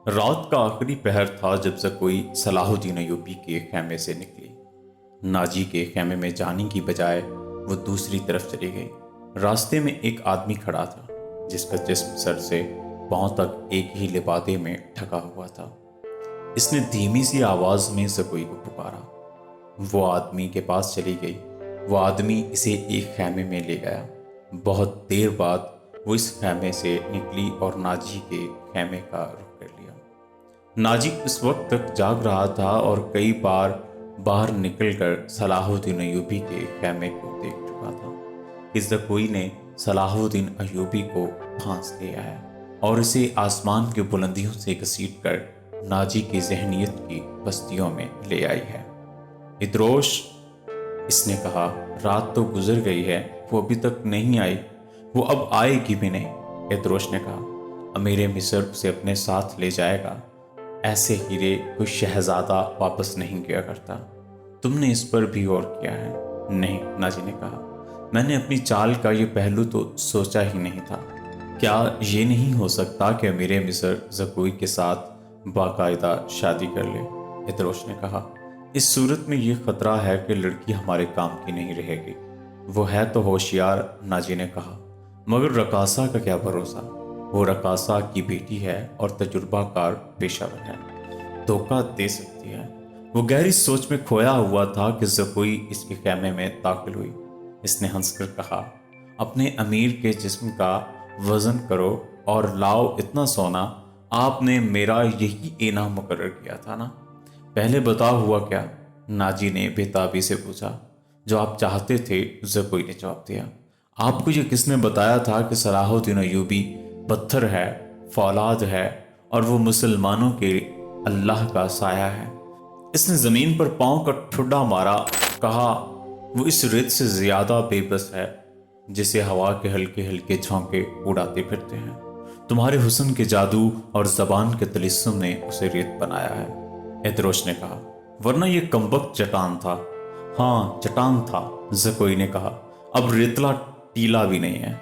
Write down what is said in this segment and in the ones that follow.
رات کا آخری پہر تھا جب زکوئی صلاح الدین ایوبی کے خیمے سے نکلی۔ ناجی کے خیمے میں جانے کی بجائے وہ دوسری طرف چلی گئی۔ راستے میں ایک آدمی کھڑا تھا جس کا جسم سر سے پاؤں تک ایک ہی لبادے میں ڈھکا ہوا تھا۔ اس نے دھیمی سی آواز میں زکوئی کو پکارا۔ وہ آدمی کے پاس چلی گئی۔ وہ آدمی اسے ایک خیمے میں لے گیا۔ بہت دیر بعد وہ اس خیمے سے نکلی اور ناجی کے خیمے کا رخ کر لیا۔ ناجی اس وقت تک جاگ رہا تھا اور کئی بار باہر نکل کر صلاح الدین ایوبی کے خیمے کو دیکھ چکا تھا کہ زکوئی نے صلاح الدین ایوبی کو پھانس لیا ہے اور اسے آسمان کی بلندیوں سے گھسیٹ کر ناجی کی ذہنیت کی بستیوں میں لے آئی ہے۔ ادروش، اس نے کہا، رات تو گزر گئی ہے، وہ ابھی تک نہیں آئی، وہ اب آئے گی بھی نہیں۔ ادروش نے کہا، امیر مصر اسے اپنے ساتھ لے جائے گا۔ ایسے ہیرے کوئی شہزادہ واپس نہیں کیا کرتا۔ تم نے اس پر بھی غور کیا ہے؟ نہیں، ناجی نے کہا، میں نے اپنی چال کا یہ پہلو تو سوچا ہی نہیں تھا۔ کیا یہ نہیں ہو سکتا کہ امیر مصر زکوئی کے ساتھ باقاعدہ شادی کر لے؟ ادروش نے کہا، اس صورت میں یہ خطرہ ہے کہ لڑکی ہمارے کام کی نہیں رہے گی۔ وہ ہے تو ہوشیار، ناجی نے کہا، مگر رقاصہ کا کیا بھروسہ؟ وہ رقاصہ کی بیٹی ہے اور تجربہ کار پیشہ ور ہے، دھوکہ دے سکتی ہے۔ وہ گہری سوچ میں کھویا ہوا تھا کہ زکوئی اس کے خیمے میں داخل ہوئی۔ اس نے ہنس کر کہا، اپنے امیر کے جسم کا وزن کرو اور لاؤ اتنا سونا۔ آپ نے میرا یہی انعام مقرر کیا تھا نا؟ پہلے بتاؤ ہوا کیا؟ ناجی نے بے تابی سے پوچھا۔ جو آپ چاہتے تھے، زکوئی نے جواب دیا۔ آپ کو یہ کس نے بتایا تھا کہ صلاح الدین ایوبی پتھر ہے، فولاد ہے اور وہ مسلمانوں کے اللہ کا سایہ ہے؟ اس نے زمین پر پاؤں کا ٹھڈا مارا، کہا، وہ اس ریت سے زیادہ بے بس ہے جسے ہوا کے ہلکے ہلکے جھونکے اڑاتے پھرتے ہیں۔ تمہارے حسن کے جادو اور زبان کے طلسم نے اسے ریت بنایا ہے۔ ادروش نے کہا، ورنہ یہ کمبخت چٹان تھا۔ ہاں، چٹان تھا، زکوئی نے کہا، اب ریتلا ٹیلا بھی نہیں ہے۔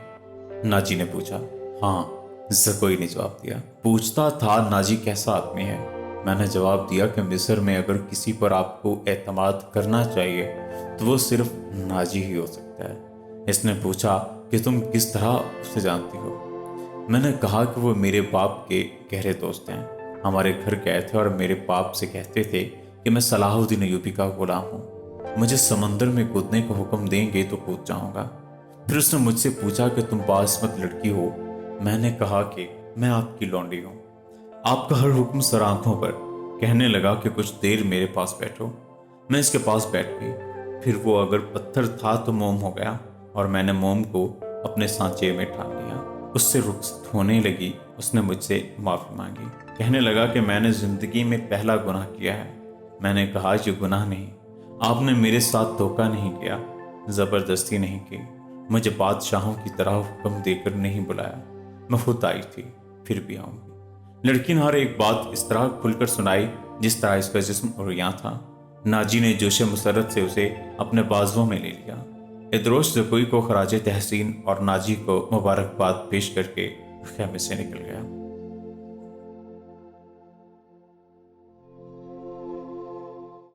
ناجی نے پوچھا۔ ہاں، زکوئی نے جواب دیا۔ پوچھتا تھا ناجی کیسا آدمی ہے؟ میں نے جواب دیا کہ مصر میں اگر کسی پر آپ کو اعتماد کرنا چاہیے تو وہ صرف ناجی ہی ہو سکتا ہے۔ اس نے پوچھا کہ تم کس طرح اسے جانتی ہو؟ میں نے کہا کہ وہ میرے باپ کے گہرے دوست ہیں۔ ہمارے گھر گئے تھے اور میرے باپ سے کہتے تھے کہ میں صلاح الدین ایوبی کا غلام ہوں، مجھے سمندر میں کودنے کا حکم دیں گے تو کود جاؤں گا۔ پھر اس نے مجھ سے پوچھا کہ تم باسمت لڑکی ہو؟ میں نے کہا کہ میں آپ کی لونڈی ہوں۔ آپ کا ہر حکم سر آنکھوں پر۔ کہنے لگا کہ کچھ دیر میرے پاس بیٹھو۔ میں اس کے پاس بیٹھ گئی۔ پھر وہ اگر پتھر تھا تو موم ہو گیا اور میں نے موم کو اپنے سانچے میں ٹھان لیا۔ اس سے رخصت ہونے لگی۔ اس نے مجھ سے معافی مانگی، کہنے لگا کہ میں نے زندگی میں پہلا گناہ کیا ہے۔ میں نے کہا، یہ گناہ نہیں، آپ نے میرے ساتھ دھوکہ نہیں کیا، زبردستی نہیں کی، مجھے بادشاہوں کی طرح حکم دے کر نہیں بلایا، میں خود آئی تھی، پھر بھی آؤں گی۔ لڑکی نے ہر ایک بات اس طرح کھل کر سنائی جس طرح اس کا جسم عریاں تھا۔ ناجی نے جوش مسرت سے اسے اپنے بازوؤں میں لے لیا۔ ادروش زکوئی کو خراج تحسین اور ناجی کو مبارکباد پیش کر کے خیمے سے نکل گیا۔